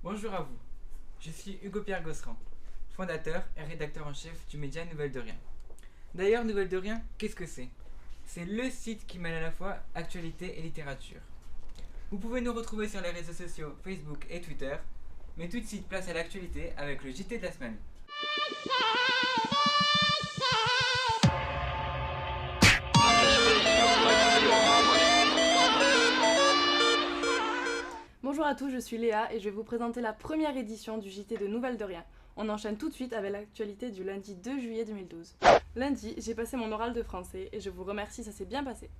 Bonjour à vous, je suis Hugo-Pierre Gosserand, fondateur et rédacteur en chef du média Nouvelles de Rien. D'ailleurs, Nouvelles de Rien, qu'est-ce que c'est? C'est le site qui mêle à la fois actualité et littérature. Vous pouvez nous retrouver sur les réseaux sociaux Facebook et Twitter, mais tout de suite place à l'actualité avec le JT de la semaine. Bonjour à tous, je suis Léa et je vais vous présenter la première édition du JT de Nouvelles de Rien. On enchaîne tout de suite avec l'actualité du lundi 2 juillet 2012. Lundi, j'ai passé mon oral de français et je vous remercie, ça s'est bien passé.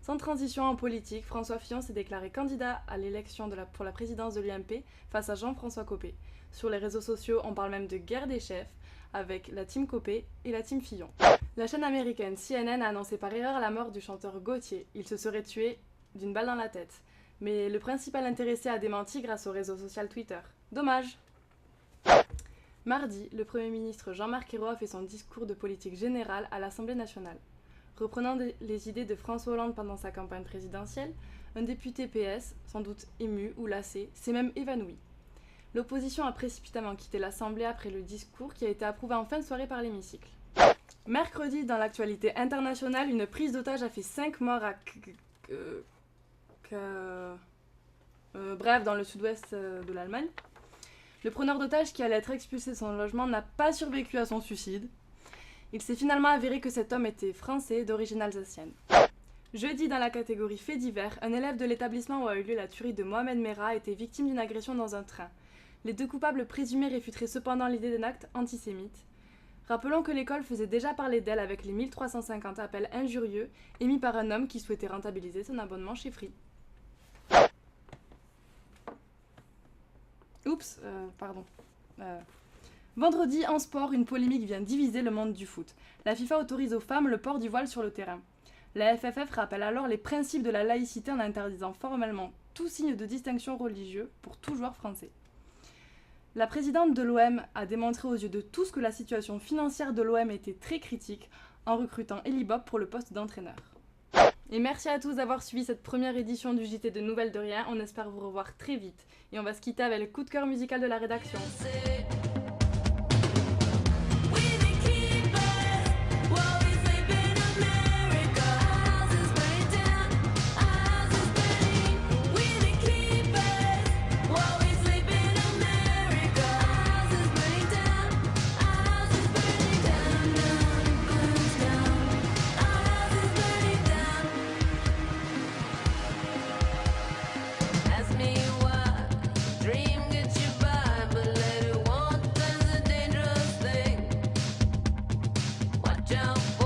Sans transition en politique, François Fillon s'est déclaré candidat à l'élection pour la présidence de l'UMP face à Jean-François Copé. Sur les réseaux sociaux, on parle même de guerre des chefs avec la team Copé et la team Fillon. La chaîne américaine CNN a annoncé par erreur la mort du chanteur Gauthier. Il se serait tué d'une balle dans la tête. Mais le principal intéressé a démenti grâce au réseau social Twitter. Dommage! Mardi, le Premier ministre Jean-Marc Ayrault a fait son discours de politique générale à l'Assemblée nationale. Reprenant les idées de François Hollande pendant sa campagne présidentielle, un député PS, sans doute ému ou lassé, s'est même évanoui. L'opposition a précipitamment quitté l'Assemblée après le discours qui a été approuvé en fin de soirée par l'hémicycle. Mercredi, dans l'actualité internationale, une prise d'otage a fait 5 morts à dans le sud-ouest de l'Allemagne. Le preneur d'otage qui allait être expulsé de son logement n'a pas survécu à son suicide. Il s'est finalement avéré que cet homme était français d'origine alsacienne. Jeudi, dans la catégorie faits divers, un élève de l'établissement où a eu lieu la tuerie de Mohamed Merah a été victime d'une agression dans un train. Les deux coupables présumés réfuteraient cependant l'idée d'un acte antisémite. Rappelons que l'école faisait déjà parler d'elle avec les 1350 appels injurieux émis par un homme qui souhaitait rentabiliser son abonnement chez Free. Vendredi, en sport, une polémique vient diviser le monde du foot. La FIFA autorise aux femmes le port du voile sur le terrain. La FFF rappelle alors les principes de la laïcité en interdisant formellement tout signe de distinction religieux pour tout joueur français. La présidente de l'OM a démontré aux yeux de tous que la situation financière de l'OM était très critique en recrutant Elie Bob pour le poste d'entraîneur. Et merci à tous d'avoir suivi cette première édition du JT de Nouvelles de Rien. On espère vous revoir très vite. Et on va se quitter avec le coup de cœur musical de la rédaction. Jump